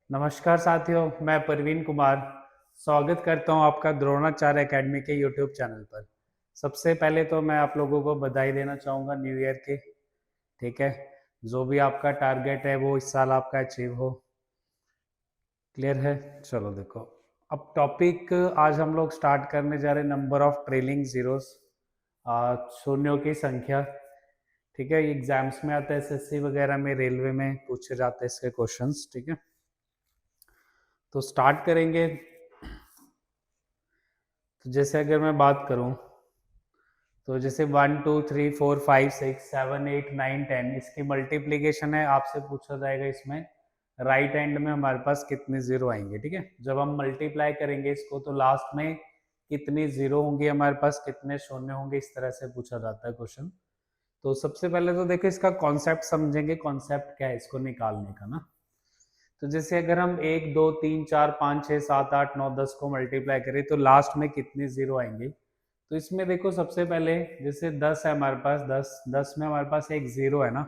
नमस्कार साथियों, मैं परवीन कुमार स्वागत करता हूं आपका द्रोणाचार्य एकेडमी के यूट्यूब चैनल पर। सबसे पहले तो मैं आप लोगों को बधाई देना चाहूँगा न्यू ईयर के। ठीक है, जो भी आपका टारगेट है वो इस साल आपका अचीव हो। क्लियर है? चलो देखो, अब टॉपिक आज हम लोग स्टार्ट करने जा रहे हैं नंबर ऑफ ट्रेलिंग जीरोस, शून्यों की संख्या। ठीक है, एग्जाम्स में आता है, एसएससी वगैरह में, रेलवे में पूछे जाते हैं इसके क्वेश्चंस। ठीक है, तो स्टार्ट करेंगे। तो जैसे अगर मैं बात करूं तो जैसे 1 2 3 4 5 6 7 8 9 10 इसकी मल्टीप्लीकेशन है, आपसे पूछा जाएगा इसमें राइट हैंड में हमारे पास कितने जीरो आएंगे। ठीक है, जब हम मल्टीप्लाई करेंगे इसको तो लास्ट में कितनी जीरो होंगी हमारे पास, कितने शून्य होंगे, इस तरह से पूछा जाता है क्वेश्चन। तो सबसे पहले तो देखो इसका कॉन्सेप्ट समझेंगे, कॉन्सेप्ट क्या है इसको निकालने का ना। तो जैसे अगर हम 1 2 3 4 5 6 7 8 9 10 को मल्टीप्लाई करें तो लास्ट में कितने जीरो आएंगे। तो इसमें देखो सबसे पहले जैसे 10 है हमारे पास, 10 में हमारे पास एक जीरो है ना।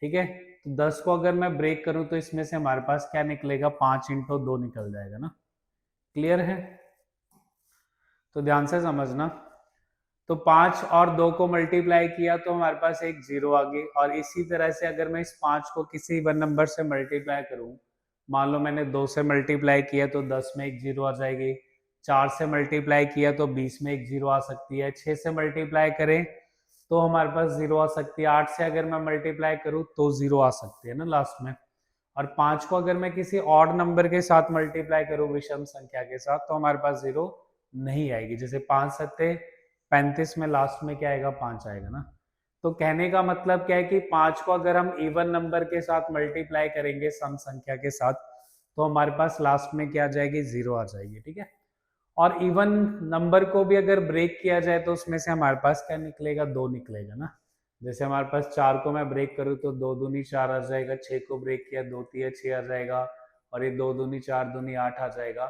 ठीक है, तो 10 को अगर मैं ब्रेक करूं तो इसमें से हमारे पास क्या निकलेगा, 5 × 2 निकल जाएगा ना। क्लियर है? तो ध्यान से समझना। तो 5 और 2 को मल्टीप्लाई किया तो हमारे पास एक जीरो आ गई, और इसी तरह से अगर मैं इस 5 को किसी वन नंबर से मल्टीप्लाई करूं, मान लो मैंने 2 से मल्टीप्लाई किया तो 10 में एक जीरो आ जाएगी, 4 से मल्टीप्लाई किया तो 20 में एक जीरो आ सकती है, 6 से मल्टीप्लाई करें तो हमारे पास जीरो आ सकती है, 8 से अगर मैं मल्टीप्लाई करूं तो जीरो आ सकती है ना लास्ट में। और 5 को अगर मैं किसी ऑड नंबर के साथ मल्टीप्लाई करूं, विषम संख्या के साथ, तो हमारे पास जीरो नहीं आएगी। जैसे 5 सत्ते 35 में लास्ट में क्या आएगा, 5 आएगा ना। तो कहने का मतलब क्या है कि 5 को अगर हम इवन नंबर के साथ मल्टीप्लाई करेंगे, सम संख्या के साथ, तो हमारे पास लास्ट में क्या आ जाएगी, जीरो आ जाएगी। ठीक है, और इवन नंबर को भी अगर ब्रेक किया जाए तो उसमें से हमारे पास क्या निकलेगा, 2 निकलेगा ना। जैसे हमारे पास 4 को मैं ब्रेक करूँ तो 2 दूनी 4 आ जाएगा, 6 को ब्रेक किया 2 तिया 6 आ जाएगा, और ये 2 दूनी 4 दूनी 8 आ जाएगा।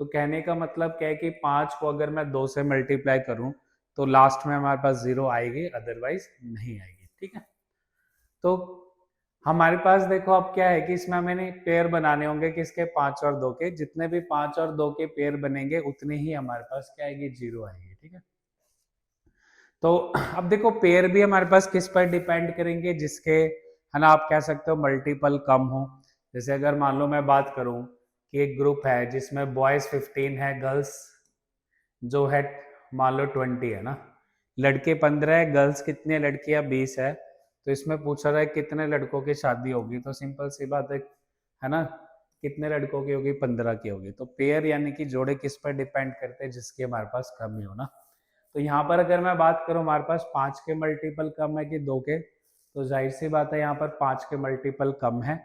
तो कहने का मतलब क्या है कि 5 को अगर मैं 2 से मल्टीप्लाई करूं तो लास्ट में हमारे पास जीरो आएगी, अदरवाइज नहीं आएगी। ठीक है, तो हमारे पास देखो अब क्या है कि इसमें हमें पेयर बनाने होंगे किसके, 5 और 2 के। जितने भी 5 और 2 के पेयर बनेंगे उतने ही हमारे पास क्या आएगी, जीरो आएगी। ठीक है, तो अब देखो पेयर भी हमारे पास किस पर डिपेंड करेंगे, जिसके है ना, आप कह सकते हो मल्टीपल कम हो। जैसे अगर मान लो मैं बात करूं कि एक ग्रुप है जिसमें बॉयज 15 है, गर्ल्स जो है मान लो 20 है ना। लड़के 15 है, गर्ल्स कितनी, लड़कियां 20 है। तो इसमें पूछा रहा है कितने लड़कों की शादी होगी, तो सिंपल सी बात है ना, कितने लड़कों की होगी, 15 की होगी। तो पेयर यानी कि जोड़े किस पर डिपेंड करते हैं, जिसकी हमारे पास कमी हो ना। तो यहाँ पर अगर मैं बात करूँ, हमारे पास 5 के मल्टीपल कम है कि 2 के, तो जाहिर सी बात है यहाँ पर 5 के मल्टीपल कम है।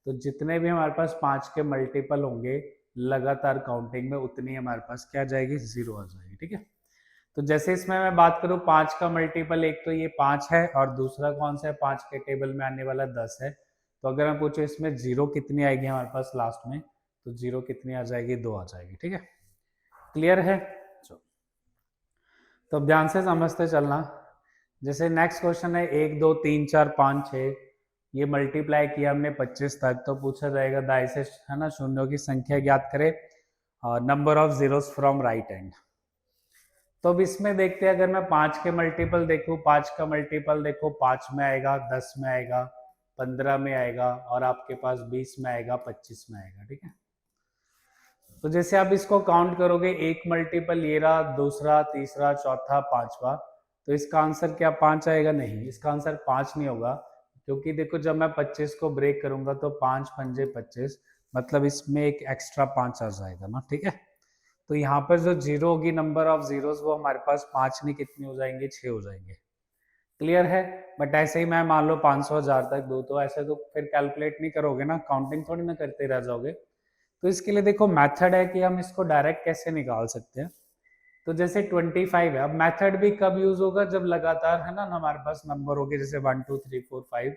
तो जितने भी हमारे पास 5 के मल्टीपल होंगे लगातार काउंटिंग में, उतनी हमारे पास क्या आ जाएगी, जीरो आ जाएगी। ठीक है, तो जैसे इसमें मैं बात करूँ 5 का मल्टीपल, एक तो ये 5 है और दूसरा कौन सा है, 5 के टेबल में आने वाला 10 है। तो अगर मैं पूछूं इसमें जीरो कितनी आएगी हमारे पास लास्ट में, तो जीरो कितनी आ जाएगी, 2 आ जाएगी। ठीक है, क्लियर है? तो अब ध्यान से समझते चलना। जैसे नेक्स्ट क्वेश्चन है 1 2 3 4 5 6, ये मल्टीप्लाई किया हमने 25 तक, तो पूछा जाएगा दाएं से है ना शून्यों की संख्या ज्ञात करें, number of zeros from right hand. तो अब इसमें देखते हैं, अगर मैं 5 के मल्टीपल देखूं, 5 का मल्टीपल देखो 5 में आएगा, 10 में आएगा, 15 में आएगा, और आपके पास 20 में आएगा, 25 में आएगा। ठीक है, तो जैसे आप इसको काउंट करोगे, एक मल्टीपल ये रहा, दूसरा, तीसरा, चौथा, पांचवा, तो इसका आंसर क्या 5 आएगा? नहीं, इसका आंसर 5 नहीं होगा, क्योंकि देखो जब मैं 25 को ब्रेक करूंगा तो 5 पंजे 25, मतलब इसमें एक एक्स्ट्रा 5 आ जाएगा ना। ठीक है, तो यहाँ पर जो जीरो होगी, नंबर ऑफ जीरोस, वो हमारे पास 5 नहीं, कितनी हो जाएंगे, 6 हो जाएंगे। क्लियर है? बट ऐसे ही मैं मान लो 500 हजार तक दो, तो ऐसे तो फिर कैलकुलेट नहीं करोगे ना, काउंटिंग थोड़ी ना करते रह जाओगे। तो इसके लिए देखो मेथड है कि हम इसको डायरेक्ट कैसे निकाल सकते हैं। तो जैसे 25 है, अब मेथड भी कब यूज होगा, जब लगातार है ना हमारे पास नंबर होंगे, जैसे 1 2 3 4 5।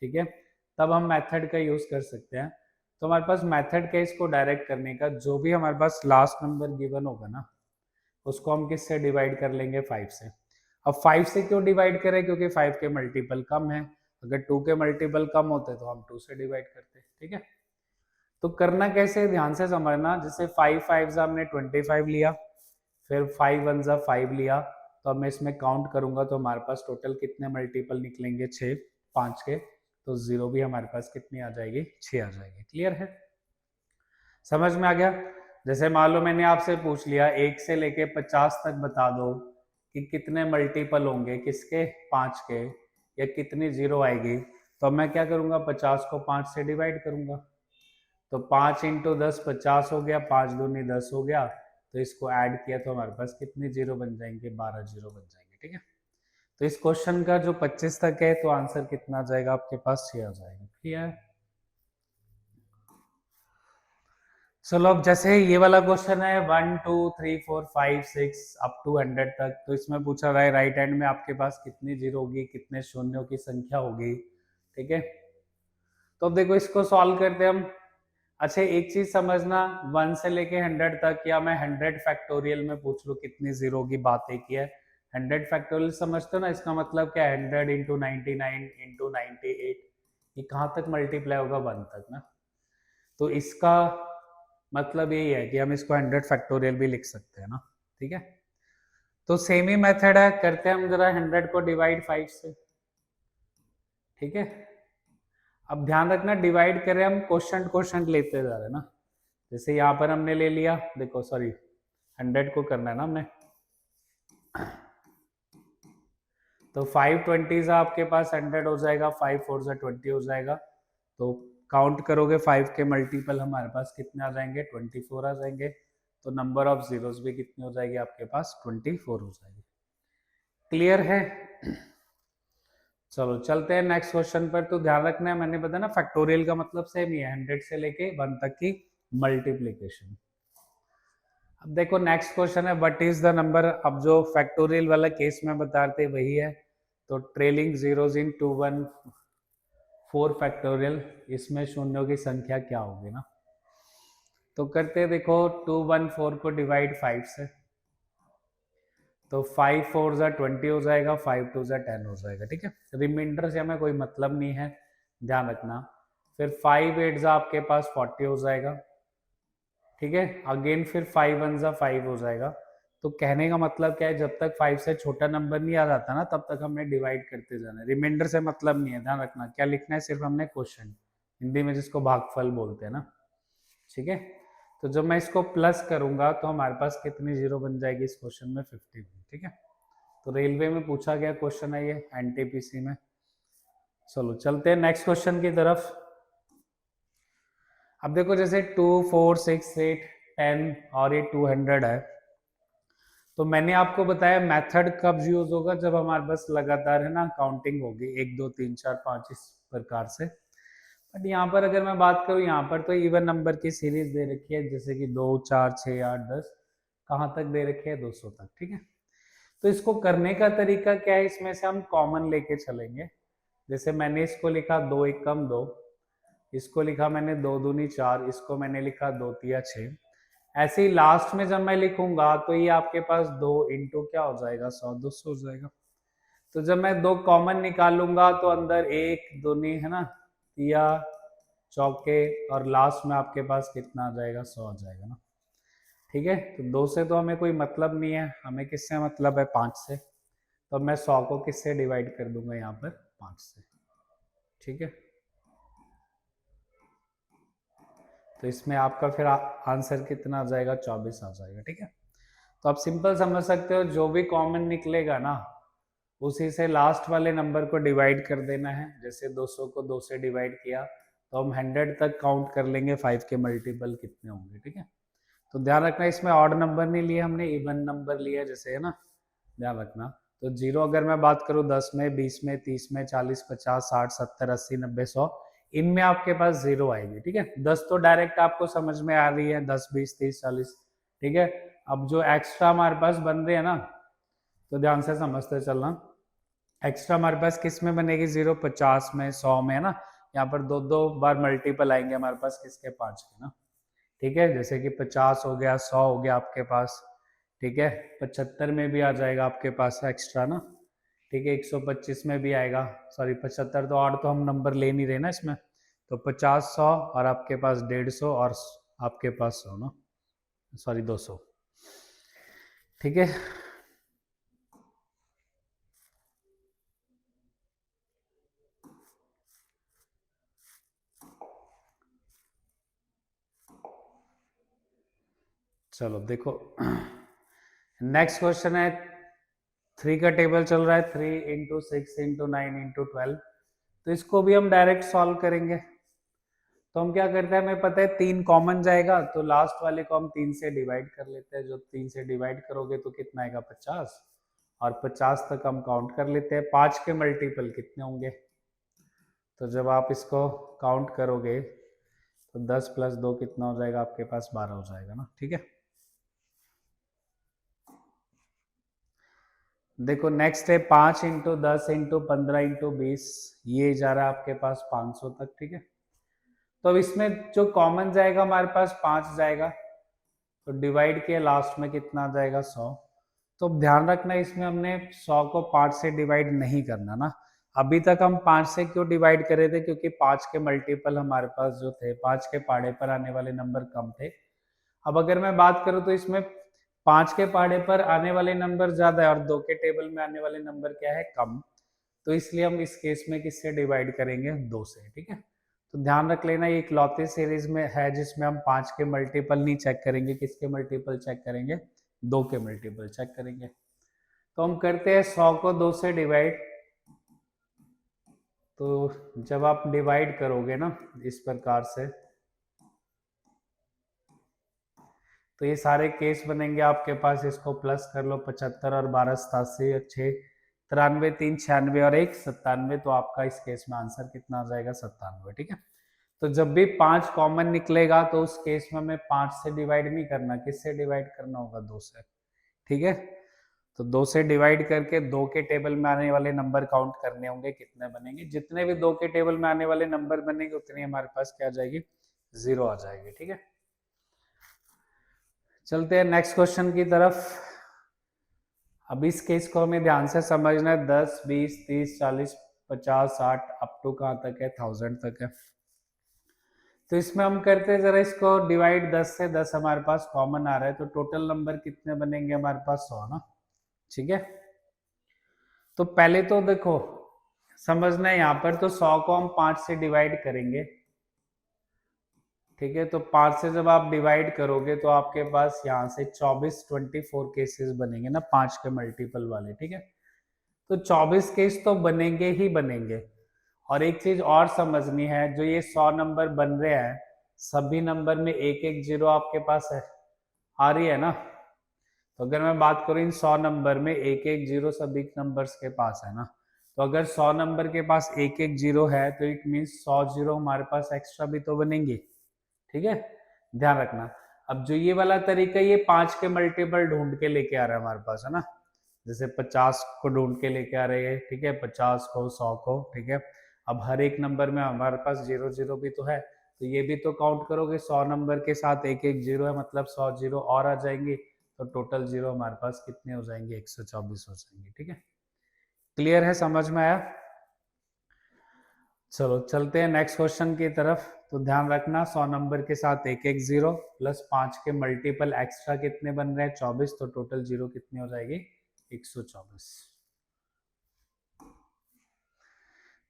ठीक है, तब हम मेथड का यूज कर सकते हैं। तो हमारे पास मेथड का इसको डायरेक्ट करने का, जो भी हमारे पास लास्ट नंबर गिवन होगा ना, उसको हम किससे डिवाइड कर लेंगे, 5 से। अब 5 से क्यों डिवाइड करें, क्योंकि 5 के मल्टीपल कम है। अगर 2 के मल्टीपल कम होते तो हम 2 से डिवाइड करते। ठीक है, तो करना कैसे है, ध्यान से समझना। जैसे 5 5 हमने 25 लिया, फिर 5 1 5 लिया, तो अब मैं इसमें काउंट करूंगा तो हमारे पास टोटल कितने मल्टीपल निकलेंगे, 6 5 के, तो 0 भी हमारे पास कितनी आ जाएगी, 6 आ जाएगी। क्लियर है, समझ में आ गया। जैसे मान लो मैंने आपसे पूछ लिया 1 से लेके 50 तक बता दो कि कितने मल्टीपल होंगे किसके, 5 के, या कितनी 0 आएगी, तो अब मैं क्या करूंगा, 50 को 5 से डिवाइड करूंगा। तो 5 इंटू 10 50 हो गया, 5 दूनी 10 हो गया, तो इसको ऐड किया तो हमारे पास कितनी 0 बन जाएंगे, 12 0 बन जाएंगे। ठीक है, तो इस क्वेश्चन का जो 25 तक है तो आंसर कितना आ जाएगा आपके पास, 6 आ जाएगा। क्लियर। चलो अब जैसे ये वाला क्वेश्चन है 1 2 3 4 5 6 अप टू 100 तक, तो इसमें पूछा रहा है राइट हैंड में आपके पास कितनी 0 होगी, कितने शून्यों की संख्या होगी। ठीक है, तो अब देखो इसको सॉल्व करते हैं हम। अच्छा एक चीज समझना, 1 से लेके 100 तक, या मैं 100 फैक्टोरियल में पूछ लूं कितनी 0 की बात एक ही है। 100 फैक्टोरियल समझते हो ना, इसका मतलब क्या है, 100 इंटू 99 इंटू 98, ये कहाँ तक मल्टीप्लाई होगा, 1 तक ना। तो इसका मतलब यही है कि हम इसको 100 फैक्टोरियल भी लिख सकते हैं ना। ठीक है, तो सेम ही मेथड है, करते हैं हम जरा 100 को डिवाइड 5 से। ठीक है, अब ध्यान रखना डिवाइड करें हम क्वोशंट क्वोशंट लेते जा रहे हैं ना। जैसे यहाँ पर हमने ले लिया, देखो सॉरी 100 को करना है ना हमने, तो 5 20 आपके पास 100 हो जाएगा, 5 4 20 हो जाएगा। तो काउंट करोगे 5 के मल्टीपल हमारे पास कितने आ जाएंगे, 24 आ जाएंगे। तो नंबर ऑफ जीरोस भी कितनी हो जाएगी आपके पास, 24 हो जाएगी। क्लियर है। चलो चलते हैं नेक्स्ट क्वेश्चन पर। तो ध्यान रखना है, मैंने बताया ना फैक्टोरियल का मतलब सेम ही है, 100 से लेके 1 तक की मल्टीप्लीकेशन। अब देखो नेक्स्ट क्वेश्चन है व्हाट इज द नंबर। अब जो फैक्टोरियल वाला केस में बताते वही है, तो ट्रेलिंग जीरोस इन 2 1 4 फैक्टोरियल, इसमें शून्यों की संख्या क्या होगी ना। तो करते देखो 2 1 4 को डिवाइड 5 से, तो 5 4 20 हो जाएगा, 5 2 10 हो जाएगा। ठीक है, रिमाइंडर से हमें कोई मतलब नहीं है, ध्यान रखना। फिर 5 8 आपके पास 40 हो जाएगा। ठीक है, अगेन फिर 5 1 5 हो जाएगा। तो कहने का मतलब क्या है, जब तक 5 से छोटा नंबर नहीं आ जाता ना, तब तक हमने डिवाइड करते जाना है, रिमाइंडर से मतलब नहीं है। ध्यान रखना क्या लिखना है, सिर्फ हमने क्वेश्चन, हिंदी में जिसको भागफल बोलते हैं ना। ठीक है, तो जब मैं इसको प्लस करूंगा तो हमारे पास कितनी 0 बन जाएगी इस क्वेश्चन में, 50। ठीक है, तो रेलवे में पूछा गया क्वेश्चन है ये, एनटीपीसी में। चलो चलते हैं नेक्स्ट क्वेश्चन की तरफ। अब देखो जैसे 2 4 6 8 10 और ये 200 है, तो मैंने आपको बताया मेथड कब यूज होगा, जब हमारे पास लगातार है ना काउंटिंग होगी 1 2 3 4 5 इस प्रकार से। बट यहाँ पर अगर मैं बात करूँ, यहाँ पर तो इवन नंबर की सीरीज दे रखी है, जैसे कि 2 4 6 8 10, कहाँ तक दे रखी है, 200 तक। ठीक है, तो इसको करने का तरीका क्या है, इसमें से हम कॉमन लेके चलेंगे। जैसे मैंने इसको लिखा 2 एकम 2, इसको लिखा मैंने 2 दूनी 4, इसको मैंने लिखा 2 तिया 6। ऐसे ही लास्ट में जब मैं लिखूंगा तो ये आपके पास 2 इंटू क्या हो जाएगा, 100 200 हो जाएगा। तो जब मैं 2 कॉमन निकालूंगा तो अंदर 1 दूनी है ना, तिया चौके, और लास्ट में आपके पास कितना आ जाएगा, 100 आ जाएगा ना। ठीक है, तो 2 से तो हमें कोई मतलब नहीं है, हमें किससे मतलब है, 5 से। तो मैं 100 को किससे डिवाइड कर दूंगा, यहाँ पर 5 से। ठीक है, तो इसमें आपका फिर आंसर कितना आ जाएगा, 24 आ जाएगा। ठीक है, तो आप सिंपल समझ सकते हो, जो भी कॉमन निकलेगा ना उसी से लास्ट वाले नंबर को डिवाइड कर देना है। जैसे 200 को 2 से डिवाइड किया तो हम 100 तक काउंट कर लेंगे 5 के मल्टीपल कितने होंगे। ठीक है, तो ध्यान रखना इसमें ऑड नंबर नहीं लिए हमने, इवन नंबर लिया, जैसे है ना, ध्यान रखना। तो 0 अगर मैं बात करूँ 10 में 20 में 30 में 40 50 60 70 80 90 100, इनमें आपके पास 0 आएगी। ठीक है, 10 तो डायरेक्ट आपको समझ में आ रही है, 10 20 30 40। ठीक है, अब जो एक्स्ट्रा हमारे पास बन रहे हैं ना, तो ध्यान से समझते चलना। एक्स्ट्रा हमारे पास किस में बनेगी, 0 50 में 100 में है ना, यहाँ पर 2 2 बार मल्टीपल आएंगे हमारे पास किसके, 5 के ना। ठीक है, जैसे कि 50 हो गया, 100 हो गया आपके पास। ठीक है, 75 में भी आ जाएगा आपके पास एक्स्ट्रा ना। ठीक है, 125 में भी आएगा, सॉरी 75 तो और तो हम नंबर ले नहीं रहे ना इसमें, तो 50 100 और आपके पास 150 और आपके पास 100 ना, सॉरी 200, ठीक है। चलो देखो नेक्स्ट क्वेश्चन है, 3 का टेबल चल रहा है, 3 इंटू 6 इंटू 9 इंटू 12। तो इसको भी हम डायरेक्ट सॉल्व करेंगे। तो हम क्या करते हैं, हमें पता है 3 कॉमन जाएगा, तो लास्ट वाले को हम 3 से डिवाइड कर लेते हैं। जो 3 से डिवाइड करोगे तो कितना आएगा 50, और 50 तक हम काउंट कर लेते हैं। 5 के मल्टीपल कितने होंगे, तो जब आप इसको काउंट करोगे तो 10 प्लस 2 कितना हो जाएगा आपके पास, 12 हो जाएगा ना, ठीक है। देखो नेक्स्ट है 5 इंटू 10 इंटू 15 इंटू 20, ये जा रहा है आपके पास 500 तक, ठीक है। तो अब इसमें जो कॉमन जाएगा हमारे पास 5 जाएगा, तो डिवाइड किया लास्ट में कितना आ जाएगा 100। तो ध्यान रखना इसमें हमने 100 को 5 से डिवाइड नहीं करना ना। अभी तक हम 5 से क्यों डिवाइड कर रहे थे, क्योंकि 5 के मल्टीपल हमारे पास जो थे, 5 के पहाड़े पर आने वाले नंबर कम थे। अब अगर मैं बात करूं तो इसमें 5 के पहाड़े पर आने वाले नंबर ज्यादा है और 2 के टेबल में आने वाले नंबर क्या है, कम। तो इसलिए हम इस केस में किससे डिवाइड करेंगे, 2 से, ठीक है। तो ध्यान रख लेना ये इकलौती सीरीज में है जिसमें हम 5 के मल्टीपल नहीं चेक करेंगे, किसके मल्टीपल चेक करेंगे, 2 के मल्टीपल चेक करेंगे। तो हम करते हैं 100 को 2 से डिवाइड। तो जब आप डिवाइड करोगे ना इस प्रकार से, तो ये सारे केस बनेंगे आपके पास, इसको प्लस कर लो, 75 और 12 87, 6 93 3 96 और 1 97। तो आपका इस केस में आंसर कितना आ जाएगा, 97, ठीक है। तो जब भी 5 कॉमन निकलेगा तो उस केस में हमें 5 से डिवाइड नहीं करना, किससे डिवाइड करना होगा, 2 से, ठीक है। तो 2 से डिवाइड करके 2 के टेबल में आने वाले नंबर काउंट करने होंगे, कितने बनेंगे। जितने भी 2 के टेबल में आने वाले नंबर बनेंगे उतनी हमारे पास क्या आ जाएगी, 0 आ जाएगी, ठीक है। चलते हैं नेक्स्ट क्वेश्चन की तरफ। अब इस केस को हमें ध्यान से समझना है, 10 20 30 40 50 60 अप टू कहाँ तक है, 1000 तक है। तो इसमें हम करते हैं जरा इसको डिवाइड, 10 से 10 हमारे पास कॉमन आ रहा है, तो टोटल नंबर कितने बनेंगे हमारे पास, 100 ना, ठीक है। तो पहले तो देखो समझना है यहाँ पर, तो 100 को हम 5 से डिवाइड करेंगे, ठीक है। तो 5 से जब आप डिवाइड करोगे तो आपके पास यहाँ से 24 केसेस बनेंगे ना, 5 के मल्टीपल वाले, ठीक है। तो 24 केस तो बनेंगे ही बनेंगे। और एक चीज और समझनी है, जो ये 100 नंबर बन रहे हैं, सभी नंबर में एक एक जीरो आपके पास है, आ रही है ना। तो अगर मैं बात करूं इन 100 नंबर में एक एक जीरो सभी नंबर्स के पास है ना। तो अगर 100 नंबर के पास एक एक जीरो है तो इट मीन 100 जीरो हमारे पास एक्स्ट्रा भी तो बनेंगे, ठीक है। ध्यान रखना। अब जो ये वाला तरीका, ये 5 के मल्टीपल ढूंढ के लेके आ रहा है हमारे पास, है ना। जैसे 50 को ढूंढ के लेके आ रहे हैं, ठीक है, 50 को 100 को, ठीक है। अब हर एक नंबर में हमारे पास जीरो जीरो भी तो है, तो ये भी तो काउंट करोगे, 100 नंबर के साथ एक एक जीरो है, मतलब 100 जीरो और आ जाएंगे, तो टोटल जीरो हमारे पास कितने हो जाएंगे, 124 हो जाएंगे, ठीक है। क्लियर है, समझ में आया। चलो चलते हैं नेक्स्ट क्वेश्चन की तरफ। तो ध्यान रखना 100 नंबर के साथ एक एक जीरो प्लस 5 के मल्टीपल एक्स्ट्रा कितने बन रहे हैं, 24, तो टोटल जीरो कितनी हो जाएगी, 124।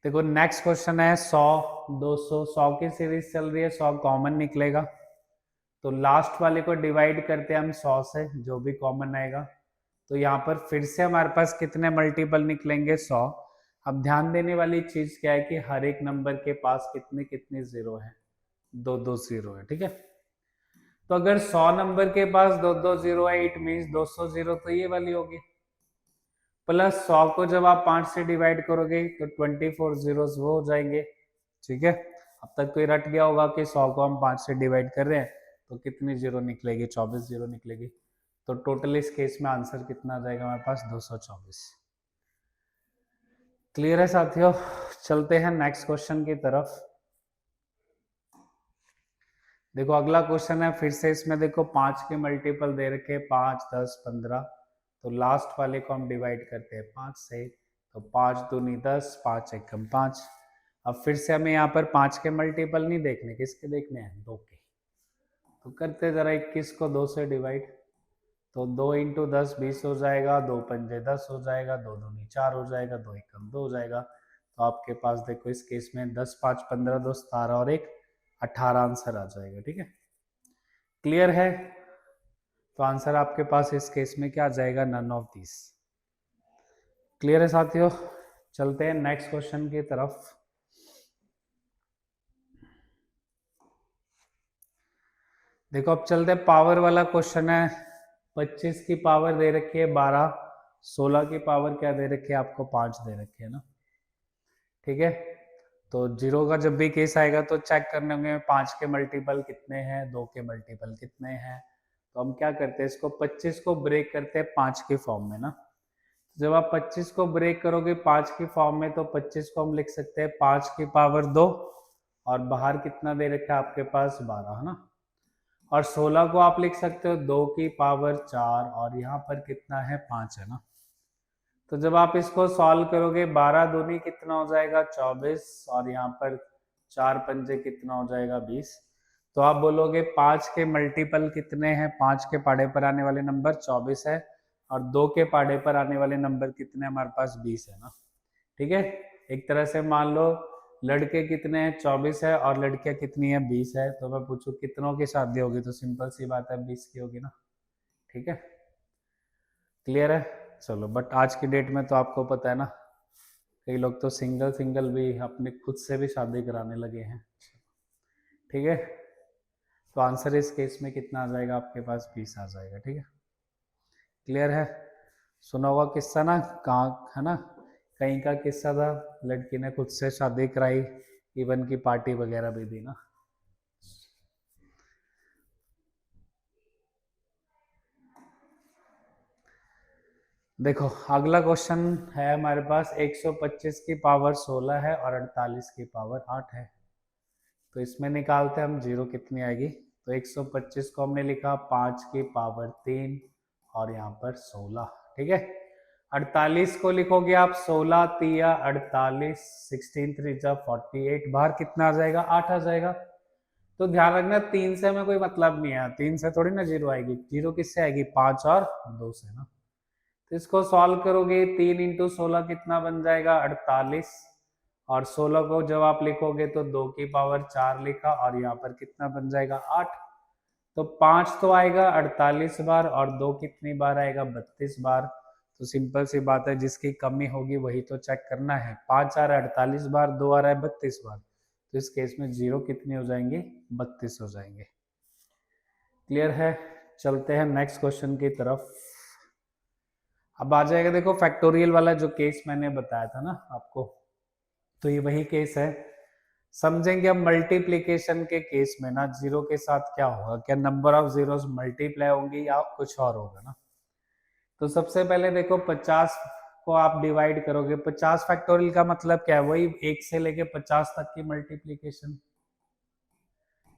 देखो नेक्स्ट क्वेश्चन है 100 200, 100 की सीरीज चल रही है, 100 कॉमन निकलेगा, तो लास्ट वाले को डिवाइड करते हैं हम 100 से, जो भी कॉमन आएगा। तो यहाँ पर फिर से हमारे पास कितने मल्टीपल निकलेंगे, 100। अब ध्यान देने वाली चीज क्या है कि हर एक नंबर के पास कितने कितने जीरो है, दो दो जीरो है, ठीक है। तो अगर 100 नंबर के पास दो दो जीरो है, इट मीन्स 200 जीरो तो ये वाली होगी। प्लस 100 को जब आप 5 से डिवाइड करोगे तो 24 जीरोस वो हो जाएंगे, ठीक है। अब तक तो ये रट गया होगा कि 100 को हम 5 से डिवाइड कर रहे हैं तो कितनी जीरो निकलेगी, 24 जीरो निकलेगी। तो टोटल इस केस में आंसर कितना आ जाएगा हमारे पास, 224। क्लियर है साथियों। चलते हैं नेक्स्ट क्वेश्चन की तरफ। देखो अगला क्वेश्चन है, फिर से इसमें देखो 5 के मल्टीपल दे रखे, 5 10 15। तो लास्ट वाले को हम डिवाइड करते हैं 5 से, तो 5 दूनी 10, 5 एकम 5। अब फिर से हमें यहाँ पर 5 के मल्टीपल नहीं देखने, किसके देखने हैं, 2 के। तो करते जरा 21 को 2 से डिवाइड, तो 2 इंटू 10 20 हो जाएगा, 2 पंजे 10 हो जाएगा, 2 दूनी 4 हो जाएगा, 2 एकम 2 हो जाएगा। तो आपके पास देखो इस केस में 10 5 15 2 17 और 1 18 आंसर आ जाएगा। ठीक है, क्लियर है। तो आंसर आपके पास इस केस में क्या आ जाएगा, नन ऑफ दिस। क्लियर है साथियों, चलते हैं नेक्स्ट क्वेश्चन की तरफ। देखो अब चलते हैं, पावर वाला क्वेश्चन है। 25 की पावर दे रखी है 12, 16 की पावर क्या दे रखी है आपको, 5 दे रखी है ना। ठीक है, तो जीरो का जब भी केस आएगा तो चेक करने होंगे 5 के मल्टीपल कितने हैं, 2 के मल्टीपल कितने हैं। तो हम क्या करते हैं, इसको 25 को ब्रेक करते हैं 5 के फॉर्म में ना। जब आप 25 को ब्रेक करोगे 5 की फॉर्म में, तो 25 को हम लिख सकते हैं 5 की पावर 2, और बाहर कितना दे रखा है आपके पास, 12 है ना। और 16 को आप लिख सकते हो 2 की पावर 4, और यहाँ पर कितना है, 5 है ना। तो जब आप इसको सॉल्व करोगे 12 दूनी कितना हो जाएगा, 24, और यहाँ पर 4 पंजे कितना हो जाएगा, 20। तो आप बोलोगे 5 के मल्टीपल कितने हैं, 5 के पाड़े पर आने वाले नंबर 24 है, और 2 के पाड़े पर आने वाले नंबर कितने, हमारे पास 20 है ना। ठीक है, एक तरह से मान लो लड़के कितने हैं, 24 है, और लड़कियां कितनी है, 20 है। तो मैं पूछूं कितनों की शादी होगी, तो सिंपल सी बात है 20 की होगी ना। ठीक है, क्लियर है। चलो, बट आज की डेट में तो आपको पता है ना, कई लोग तो सिंगल सिंगल भी अपने खुद से भी शादी कराने लगे हैं। ठीक है, तो आंसर इस केस में कितना आ जाएगा आपके पास, 20 आ जाएगा। ठीक है, क्लियर है। सुना होगा किस्सा ना, कहाँ है ना, कहीं का किस्सा था, लड़की ने खुद से शादी कराई, इवन की पार्टी वगैरह भी दी ना। देखो अगला क्वेश्चन है हमारे पास, 125 की पावर 16 है और 48 की पावर 8 है। तो इसमें निकालते हैं हम, जीरो कितनी आएगी। तो 125 को हमने लिखा 5 की पावर 3, और यहाँ पर 16। ठीक है, 48 को लिखोगे आप 16 तिया 48, 16 3 जा 48, बाहर कितना आ जाएगा, 8 आ जाएगा। तो ध्यान रखना 3 से हमें कोई मतलब नहीं है, 3 से थोड़ी ना जीरो आएगी, जीरो किससे आएगी, 5 और 2 से ना। तो इसको सॉल्व करोगे 3 इंटू 16 कितना बन जाएगा, 48, और 16 को जब आप लिखोगे तो 2 की पावर 4 लिखा, और यहाँ पर कितना बन जाएगा, 8। तो 5 तो आएगा 48 बार, और 2 कितनी बार आएगा, 32 बार। तो सिंपल सी बात है, जिसकी कमी होगी वही तो चेक करना है। 5 आ रहा है 48 बार, 2 आ रहा है 32 बार, तो इस केस में जीरो कितने हो जाएंगे, 32 हो जाएंगे। क्लियर है, चलते हैं नेक्स्ट क्वेश्चन की तरफ। अब आ जाएगा, देखो फैक्टोरियल वाला जो केस मैंने बताया था ना आपको, तो ये वही केस है। समझेंगे हम मल्टीप्लीकेशन के केस में ना, जीरो के साथ क्या होगा, क्या नंबर ऑफ जीरोस मल्टीप्लाई होंगी या कुछ और होगा ना। तो सबसे पहले देखो 50 को आप डिवाइड करोगे, 50 फैक्टोरियल का मतलब क्या है, वही 1 से लेके 50 तक की मल्टीप्लीकेशन।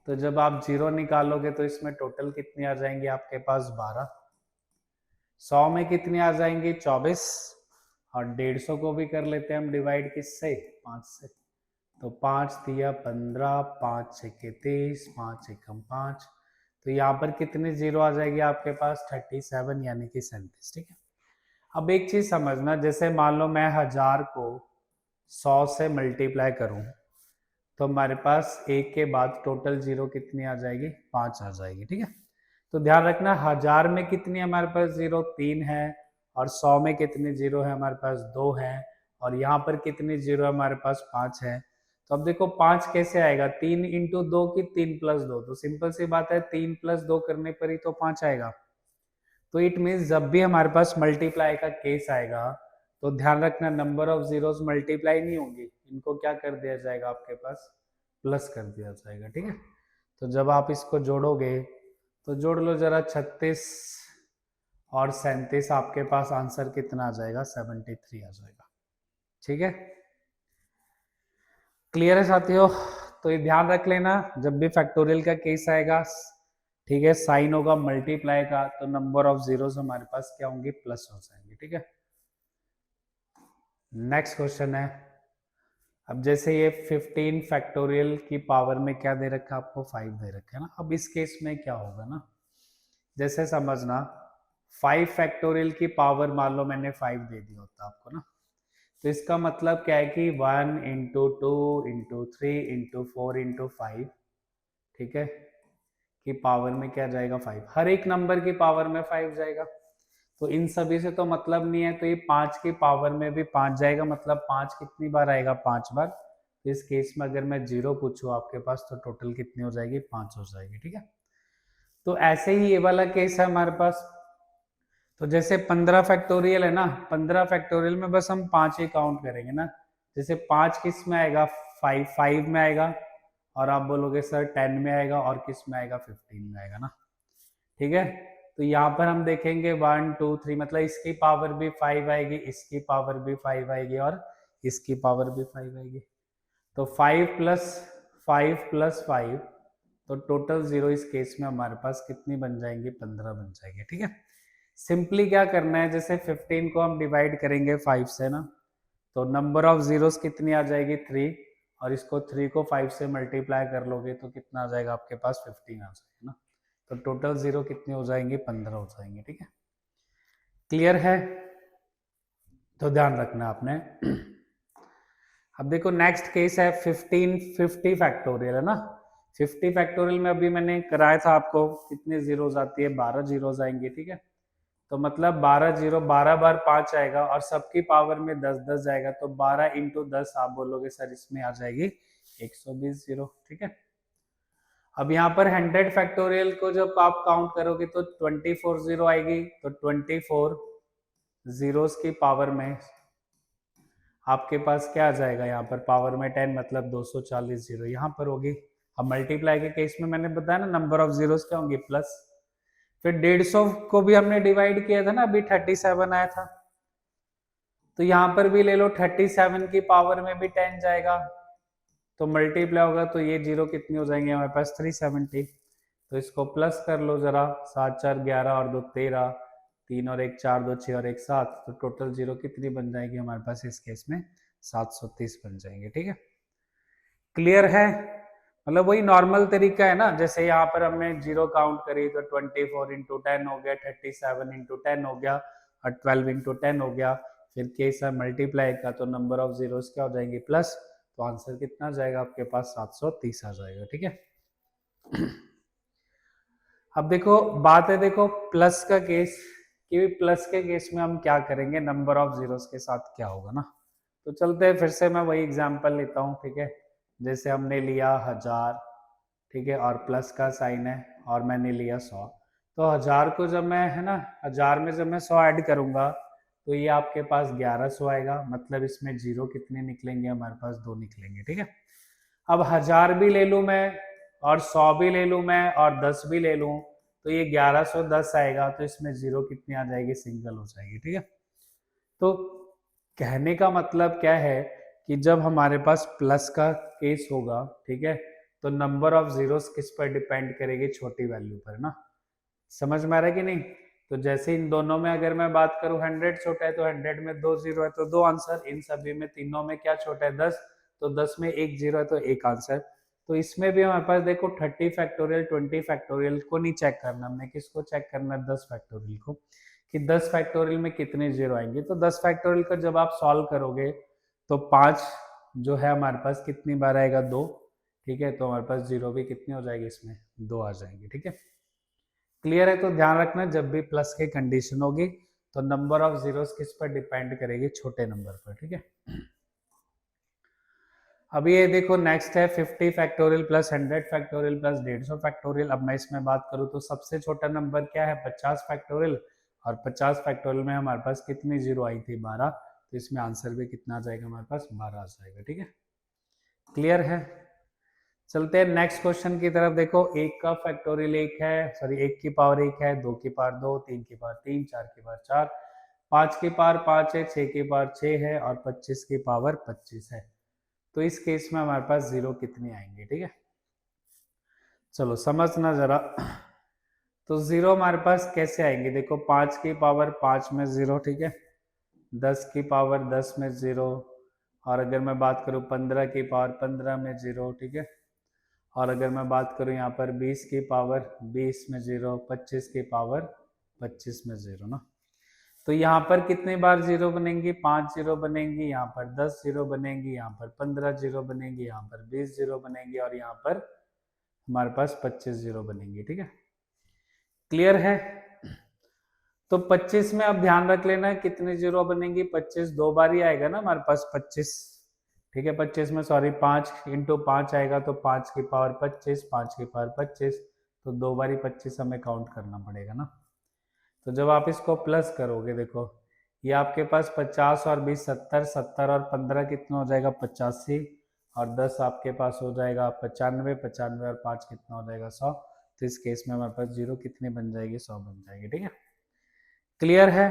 तो जब आप जीरो निकालोगे तो इसमें टोटल कितनी आ जाएंगी आपके पास, 12। 100 में कितनी आ जाएंगी, 24, और 150 को भी कर लेते हैं हम डिवाइड किससे, 5 से। तो 5 दिया 15, 5 छक्के 30, 5 एकम 5। तो यहाँ पर कितनी जीरो आ जाएगी आपके पास, 37 यानी कि 37। ठीक है, अब एक चीज समझना, जैसे मान लो मैं 1000 को 100 से मल्टीप्लाई करूं, तो हमारे पास एक के बाद टोटल जीरो कितनी आ जाएगी, 5 आ जाएगी। ठीक है, तो ध्यान रखना 1000 में कितनी हमारे पास जीरो, 3 है, और 100 में कितनी जीरो है हमारे पास, 2 है, और यहाँ पर कितनी जीरो हमारे पास, 5 है। तो अब देखो 5 कैसे आएगा, 3 इंटू 2 की 3 प्लस 2, तो सिंपल सी बात है 3 प्लस 2 करने पर ही तो 5 आएगा। तो इट मीन्स जब भी हमारे पास मल्टीप्लाई का केस आएगा, तो ध्यान रखना नंबर ऑफ जीरोस मल्टीप्लाई नहीं होंगी, इनको क्या कर दिया जाएगा आपके पास, प्लस कर दिया जाएगा। ठीक है, तो जब आप इसको जोड़ोगे तो जोड़ लो जरा, 36 और 37, आपके पास आंसर कितना आ जाएगा, 73 आ जाएगा। ठीक है, क्लियर है साथियों। तो ये ध्यान रख लेना, जब भी फैक्टोरियल का केस आएगा, ठीक है, साइन होगा मल्टीप्लाई का, तो नंबर ऑफ जीरोस हमारे पास क्या होंगे, प्लस हो जाएंगे। ठीक है, नेक्स्ट क्वेश्चन है, अब जैसे ये 15 फैक्टोरियल की पावर में क्या दे रखा है आपको, 5 दे रखा है ना। अब इस केस में क्या होगा ना, जैसे समझना 5 फैक्टोरियल की पावर मान लो मैंने 5 दे दिया होता आपको ना, तो इसका मतलब क्या है कि 1 इंटू 2 इंटू 3 इंटू 4 इंटू 5, ठीक है, कि पावर में क्या जाएगा 5, हर एक नंबर की पावर में 5 जाएगा। तो इन सभी से तो मतलब नहीं है, तो ये 5 की पावर में भी 5 जाएगा, मतलब 5 कितनी बार आएगा, 5 बार। तो इस केस में अगर मैं 0 पूछूं आपके पास तो टोटल कितनी हो जाएगी, 5 हो जाएगी, ठीक है। तो ऐसे ही ये वाला केस है हमारे पास। तो जैसे 15 फैक्टोरियल है ना, 15 फैक्टोरियल में बस हम 5 ही काउंट करेंगे ना। जैसे 5 किस में आएगा, 5 में आएगा, और आप बोलोगे सर 10 में आएगा, और किस में आएगा, 15 में आएगा ना, ठीक है। तो यहाँ पर हम देखेंगे 1 2 3, मतलब इसकी पावर भी 5 आएगी, इसकी पावर भी 5 आएगी, और इसकी पावर भी 5 आएगी। तो 5 प्लस 5 तो टोटल 0 इस केस में हमारे पास कितनी बन जाएंगी, 15 बन जाएंगे, ठीक है। सिंपली क्या करना है, जैसे 15 को हम डिवाइड करेंगे 5 से ना, तो नंबर ऑफ जीरोस कितनी आ जाएगी, 3, और इसको 3 को 5 से मल्टीप्लाई कर लोगे तो कितना आ जाएगा आपके पास, 15 आ जाएगा ना। तो टोटल 0 कितने हो जाएंगे, 15 हो जाएंगे, ठीक है। क्लियर है, तो ध्यान रखना आपने। अब देखो नेक्स्ट केस है 50 फैक्टोरियल है ना। 50 फैक्टोरियल में अभी मैंने कराया था आपको, कितने जीरोस आती है, 12 जीरोस आएंगे, ठीक है। तो मतलब 12 जीरो, 12 बार 5 आएगा, और सबकी पावर में 10 10 जाएगा, तो 12 इंटू 10 आप बोलोगे सर इसमें आ जाएगी 120 जीरो, ठीक है। अब यहाँ पर 100 फैक्टोरियल को जब आप काउंट करोगे तो 24 जीरो आएगी, तो 24 जीरोस की पावर में आपके पास क्या आ जाएगा, यहाँ पर पावर में 10, मतलब 240 जीरो यहाँ पर होगी। अब मल्टीप्लाई के केस में मैंने बताया ना, नंबर ऑफ जीरोस क्या होंगे, प्लस। फिर 150 को भी हमने डिवाइड किया था ना, अभी 37 आया था, तो यहाँ पर भी ले लो 37 की पावर में भी 10 जाएगा, तो मल्टीप्लाई होगा, तो ये जीरो कितनी हो जाएंगे हमारे पास, 370। तो इसको प्लस कर लो जरा, 7 4 11 और 2 13, 3 और 1 4, 2 6 और 1 7, तो टोटल जीरो कितनी बन जाएगी हमारे पास इस केस में, 730 बन जाएंगे, ठीक है। क्लियर है, मतलब वही नॉर्मल तरीका है ना, जैसे यहाँ पर हमने जीरो काउंट करी तो 24 इंटू 10 हो गया, 37 इंटू 10 हो गया, और 12 इंटू 10 हो गया। फिर केस है मल्टीप्लाई का, तो नंबर ऑफ जीरोस क्या हो जाएंगे, प्लस, तो आंसर कितना जाएगा आपके पास, 730 आ जाएगा, ठीक है। अब देखो बात है, देखो प्लस का केस, कि प्लस के केस में हम क्या करेंगे, नंबर ऑफ जीरोस के साथ क्या होगा ना। तो चलते हैं, फिर से मैं वही एग्जांपल लेता हूँ, ठीक है। जैसे हमने लिया 1000, ठीक है, और प्लस का साइन है, और मैंने लिया 100। तो 1000 को जब मैं, है ना, 1000 में जब मैं 100 ऐड करूंगा तो ये आपके पास 1100 आएगा, मतलब इसमें जीरो कितने निकलेंगे हमारे पास, 2 निकलेंगे, ठीक है। अब 1000 भी ले लूं मैं, और 100 भी ले लूं मैं, और 10 भी ले लूं, तो ये 1110 आएगा, तो इसमें जीरो कितनी आ जाएगी, सिंगल हो जाएगी, ठीक है। तो कहने का मतलब क्या है कि जब हमारे पास प्लस का केस होगा, ठीक है, तो नंबर ऑफ जीरोस किस पर डिपेंड करेगी, छोटी वैल्यू पर ना। समझ में आ रहा है कि नहीं। तो जैसे इन दोनों में अगर मैं बात करूं 100 छोटा है, तो 100 में 2 जीरो है तो 2 आंसर, इन सभी में तीनों में क्या छोटा है, 10, तो 10 में 1 जीरो है तो 1 आंसर। तो इसमें भी हमारे पास देखो 30 फैक्टोरियल 20 फैक्टोरियल को नहीं चेक करना, हमने किसको चेक करना है, 10 फैक्टोरियल को, कि 10 फैक्टोरियल में कितने जीरो आएंगे। तो 10 फैक्टोरियल का जब आप सॉल्व करोगे तो 5 जो है हमारे पास कितनी बार आएगा, 2, ठीक है। तो हमारे पास जीरो भी कितनी हो जाएगी, इसमें 2 आ जाएंगे, ठीक है। क्लियर है, तो ध्यान रखना जब भी प्लस की कंडीशन होगी तो नंबर ऑफ जीरोस किस पर डिपेंड करेगी, छोटे नंबर पर, ठीक है। अभी ये देखो नेक्स्ट है 50 factorial plus 100 factorial plus 150 factorial. अब मैं इसमें बात करूँ तो सबसे छोटा नंबर क्या है, 50 फैक्टोरियल, और 50 फैक्टोरियल में हमारे पास कितनी जीरो आई थी, 12, तो इसमें आंसर भी कितना आ जाएगा हमारे पास, 12 आ जाएगा, ठीक है। क्लियर है, चलते हैं नेक्स्ट क्वेश्चन की तरफ। देखो एक का फैक्टोरियल एक है, सॉरी एक की पावर एक है, दो की पावर दो, तीन की पावर तीन, चार की पावर चार, पांच की पावर पांच है, छह की पावर छह है, और 25 की पावर 25 है। तो इस केस में हमारे पास जीरो कितने आएंगे, ठीक है। चलो समझना जरा। तो जीरो हमारे पास कैसे आएंगे, देखो 5 की पावर 5 में जीरो, ठीक है, 10 की पावर 10 में जीरो, और अगर मैं बात करूँ 15 की पावर 15 में 0, ठीक है। और अगर मैं बात करूँ यहाँ पर 20 की पावर 20 में 0, 25 की पावर 25 में 0 ना। तो यहाँ पर कितने बार 0 बनेंगी? 5 0 बनेंगी, यहाँ पर 10 0 बनेंगी, यहाँ पर 15 0 बनेंगी, यहाँ पर 20 0 बनेंगी, और यहाँ पर हमारे पास 25 0 बनेंगी, ठीक है। क्लियर है? तो 25 में अब ध्यान रख लेना कितने 0 बनेंगी। 25 दो बार ही आएगा ना हमारे पास 25, ठीक है। 25 में सॉरी 5 इंटू 5 आएगा, तो 5 की पावर 25, 5 की पावर 25, तो दो बार ही 25 हमें काउंट करना पड़ेगा ना। तो जब आप इसको प्लस करोगे, देखो ये आपके पास 50 और 20 70, 70 और 15 कितना हो जाएगा? 85, और 10 आपके पास हो जाएगा 95, 95 और 5 कितना हो जाएगा? 100। तो इस केस में हमारे पास 0 कितनी बन जाएगी? 100 बन जाएगी, ठीक है। क्लियर है?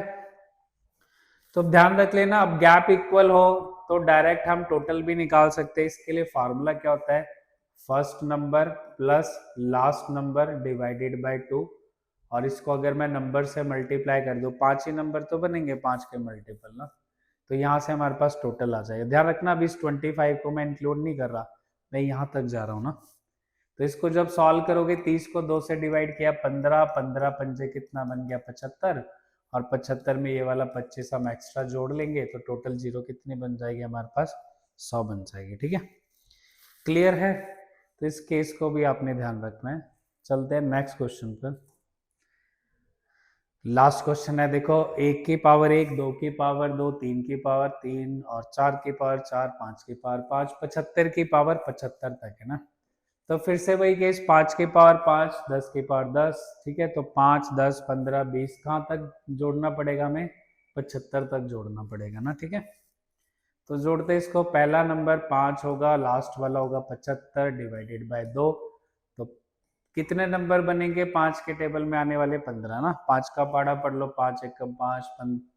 तो ध्यान रख लेना, अब गैप इक्वल हो तो डायरेक्ट हम टोटल भी निकाल सकते हैं। इसके लिए फार्मूला क्या होता है? First number plus last number divided by 2, और इसको अगर मैं नंबर से मल्टीप्लाई कर दूं, 5 ही नंबर तो बनेंगे 5 के मल्टीपल ना, तो यहाँ से हमारे पास टोटल आ जाएगा। ध्यान रखना अभी इस 25 को मैं इंक्लूड नहीं कर रहा, मैं यहाँ तक जा रहा हूँ ना। तो इसको जब सॉल्व करोगे, 30 को 2 से डिवाइड किया 15, 15 पंजे कितना बन गया? 75, और 75 में ये वाला 25 हम एक्स्ट्रा जोड़ लेंगे, तो टोटल 0 कितनी बन जाएगी हमारे पास? 100 बन जाएगी, ठीक है। क्लियर है? तो इस केस को भी आपने ध्यान रखना है। चलते हैं नेक्स्ट क्वेश्चन पर। लास्ट क्वेश्चन है, देखो 1 की पावर 1, 2 की पावर 2, 3 की पावर 3, और 4 की पावर 4, 5 की पावर 5, 75 की पावर 75 तक है ना। तो फिर से वही केस, 5 की पावर 5, 10 की पावर 10, ठीक है। तो 5 10 15 20 कहाँ तक जोड़ना पड़ेगा हमें? 75 तक जोड़ना पड़ेगा ना, ठीक है। तो जोड़ते इसको, पहला नंबर 5 होगा, लास्ट वाला होगा 75 डिवाइडेड बाय 2, तो कितने नंबर बनेंगे 5 के टेबल में आने वाले? 15 ना। 5 का पाड़ा पढ़ लो, 5 एकम 5,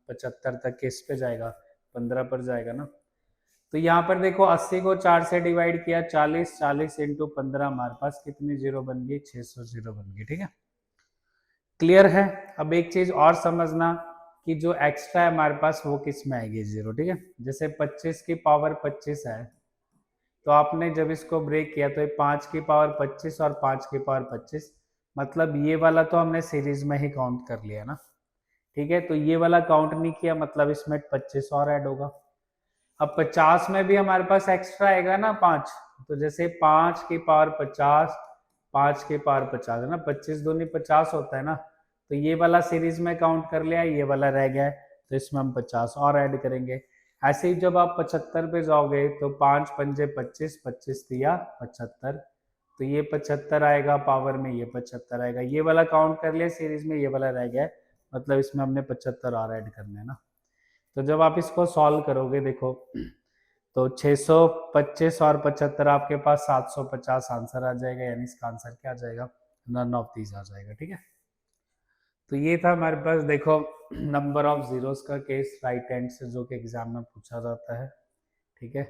75 तक किस पे जाएगा? 15 पर जाएगा ना। तो यहाँ पर देखो 80 को 4 से डिवाइड किया, 40, 40 इंटू 15, हमारे पास कितनी 0 बन गई? 600 0 बन गई, ठीक है। क्लियर है? अब एक चीज और समझना कि जो एक्स्ट्रा है हमारे पास वो किस में आएगी? 0, ठीक है। जैसे 25 की पावर 25 है, तो आपने जब इसको ब्रेक किया तो ये 5 की पावर 25 और 5 की पावर 25, मतलब ये वाला तो हमने सीरीज में ही काउंट कर लिया ना, ठीक है। तो ये वाला काउंट नहीं किया, मतलब इसमें 25 और ऐड होगा। अब 50 में भी हमारे पास एक्स्ट्रा आएगा ना 5, तो जैसे 5 की पावर 50, 5 की पावर 50 है ना, 25 दूनी 50 होता है ना, तो ये वाला सीरीज में काउंट कर लिया, ये वाला रह गया है, तो इसमें हम 50 और ऐड करेंगे। ऐसे ही जब आप 75 पे जाओगे तो 5 पंजे 25, 25 दिया 75, तो ये 75 आएगा पावर में, ये 75 आएगा, ये वाला काउंट कर लिया सीरीज में, ये वाला रह गया है, मतलब इसमें हमने 75 और ऐड करने हैं ना। तो जब आप इसको सॉल्व करोगे, देखो तो 625 और 75 आपके पास 750 आंसर आ जाएगा, यानी इसका आंसर क्या आ जाएगा? नन ऑफ दीज आ जाएगा, ठीक है। तो ये था हमारे पास, देखो नंबर ऑफ जीरोस का केस राइट हैंड से, जो कि एग्जाम में पूछा जाता है, ठीक है।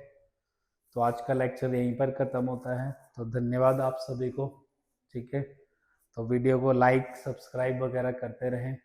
तो आज का लेक्चर यहीं पर ख़त्म होता है, तो धन्यवाद आप सभी को, ठीक है। तो वीडियो को लाइक सब्सक्राइब वगैरह करते रहें।